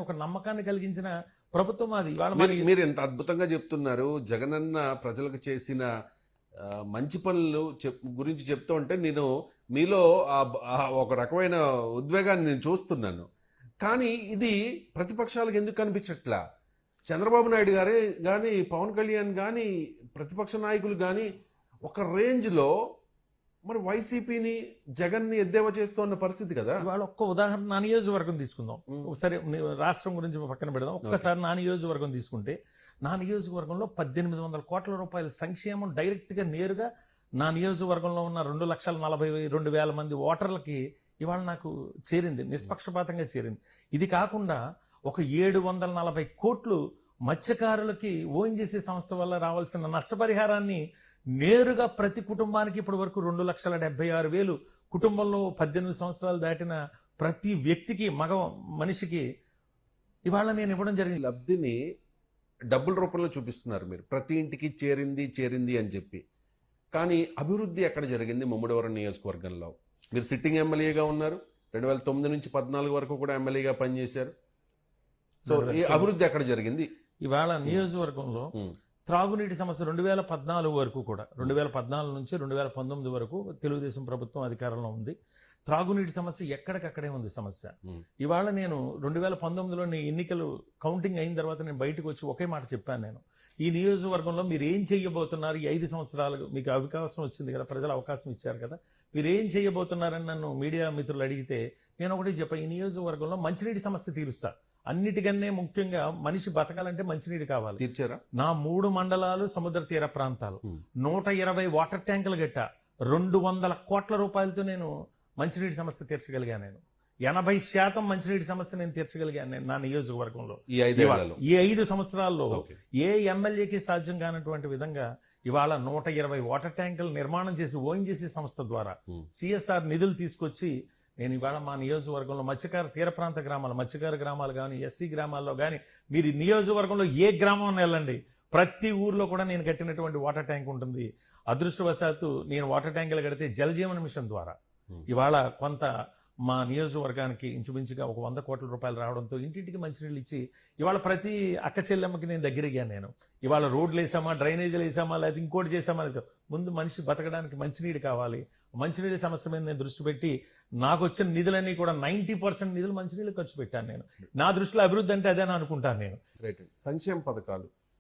ఒక నమ్మకాన్ని కలిగించిన ప్రభుత్వం అది. మీరు ఎంత అద్భుతంగా చెప్తున్నారు. జగనన్న ప్రజలకు చేసిన మంచి పనులు గురించి చెప్తూ ఉంటే నేను మీలో ఒక రకమైన ఉద్వేగాన్ని నేను చూస్తున్నాను. కానీ ఇది ప్రతిపక్షాలకు ఎందుకు కనిపించట్లా? చంద్రబాబు నాయుడు గారే కానీ, పవన్ కళ్యాణ్ కానీ, ప్రతిపక్ష నాయకులు కానీ ఒక రేంజ్లో మరి వైసీపీని జగన్ని ఎద్దేవా చేస్తున్న పరిస్థితి కదా. ఇవాళ ఒక్క ఉదాహరణ నా నియోజకవర్గం తీసుకుందాం. ఒకసారి రాష్ట్రం గురించి పక్కన పెడదాం. ఒక్కసారి నా నియోజకవర్గం తీసుకుంటే, నా నియోజకవర్గంలో 1800 కోట్ల రూపాయల సంక్షేమం డైరెక్ట్గా నేరుగా నా నియోజకవర్గంలో ఉన్న 2,42,000 మంది ఓటర్లకి ఇవాళ నాకు చేరింది, నిష్పక్షపాతంగా చేరింది. ఇది కాకుండా ఒక 740 కోట్లు మత్స్యకారులకి ఓఎన్జీసీ సంస్థ వల్ల రావాల్సిన నష్టపరిహారాన్ని నేరుగా ప్రతి కుటుంబానికి ఇప్పటి వరకు 2,76,000 కుటుంబంలో 18 సంవత్సరాలు దాటిన ప్రతి వ్యక్తికి, మగ మనిషికి ఇవాళ నేను ఇవ్వడం జరిగింది. లబ్ధిని డబ్బుల రూపంలో చూపిస్తున్నారు మీరు, ప్రతి ఇంటికి చేరింది అని చెప్పి. కానీ అభివృద్ధి ఎక్కడ జరిగింది? ముమ్మడివరం నియోజకవర్గంలో మీరు సిట్టింగ్ ఎమ్మెల్యేగా ఉన్నారు, 2009 నుంచి 14 వరకు కూడా ఎమ్మెల్యేగా పనిచేశారు. సో ఈ అభివృద్ధి ఎక్కడ జరిగింది? ఇవాళ నియోజకవర్గంలో త్రాగునీటి సమస్య 2014 వరకు కూడా, 2014 నుంచి 2019 వరకు తెలుగుదేశం ప్రభుత్వం అధికారంలో ఉంది. త్రాగునీటి సమస్య ఎక్కడికక్కడే ఉంది సమస్య. ఇవాళ నేను 2019లో ఎన్నికలు కౌంటింగ్ అయిన తర్వాత నేను బయటకు వచ్చి ఒకే మాట చెప్పాను. నేను ఈ నియోజకవర్గంలో మీరు ఏం చేయబోతున్నారు, ఈ 5 సంవత్సరాలు మీకు అవకాశం వచ్చింది కదా, ప్రజలు అవకాశం ఇచ్చారు కదా, మీరు ఏం చేయబోతున్నారని నన్ను మీడియా మిత్రులు అడిగితే నేను ఒకటి చెప్పాను, ఈ నియోజకవర్గంలో మంచినీటి సమస్య తీరుస్తా. అన్నిటికన్నా ముఖ్యంగా మనిషి బతకాలంటే మంచినీరు కావాలి. తీర్చారా? నా 3 మండలాలు సముద్ర తీర ప్రాంతాలు, 120 వాటర్ ట్యాంకులు గట్ట 200 కోట్ల రూపాయలతో నేను మంచినీటి సమస్య తీర్చగలిగాను. నేను 80% మంచినీటి సమస్య నేను తీర్చగలిగాను నేను నా నియోజకవర్గంలో. ఈ 5 సంవత్సరాల్లో ఏ ఎమ్మెల్యేకి సాధ్యం కానటువంటి విధంగా ఇవాళ 120 వాటర్ ట్యాంకులు నిర్మాణం చేసి ఓఎన్జీసీ సంస్థ ద్వారా సిఎస్ఆర్ నిధులు తీసుకొచ్చి నేను ఇవాళ మా నియోజకవర్గంలో మత్స్యకార తీర ప్రాంత గ్రామాలు, మత్స్యకార గ్రామాలు కానీ, ఎస్సీ గ్రామాల్లో కానీ, మీరు నియోజకవర్గంలో ఏ గ్రామం వెళ్ళండి, ప్రతి ఊర్లో కూడా నేను కట్టినటువంటి వాటర్ ట్యాంక్ ఉంటుంది. అదృష్టవశాత్తు నేను వాటర్ ట్యాంకులు కడితే జల్ జీవన్ మిషన్ ద్వారా ఇవాళ కొంత మా నియోజకవర్గానికి ఇంచుమించుగా ఒక 100 కోట్ల రూపాయలు రావడంతో ఇంటింటికి మంచినీళ్ళు ఇచ్చి ఇవాళ ప్రతి అక్క చెల్లెమ్మకి నేను దగ్గరయ్యాను. నేను ఇవాళ రోడ్లు వేసామా, డ్రైనేజీలు వేసామా, లేదా ఇంకోటి చేసామా, ముందు మనిషి బతకడానికి మంచినీడు కావాలి. మంచినీటి సమస్య మీద నేను దృష్టి పెట్టి నాకు వచ్చిన నిధులన్నీ కూడా 90% నిధులు మంచినీళ్ళు ఖర్చు పెట్టాను. నేను నా దృష్టిలో అభివృద్ధి అంటే అదేనా అనుకుంటాను నేను. సంక్షేమ పథకాలు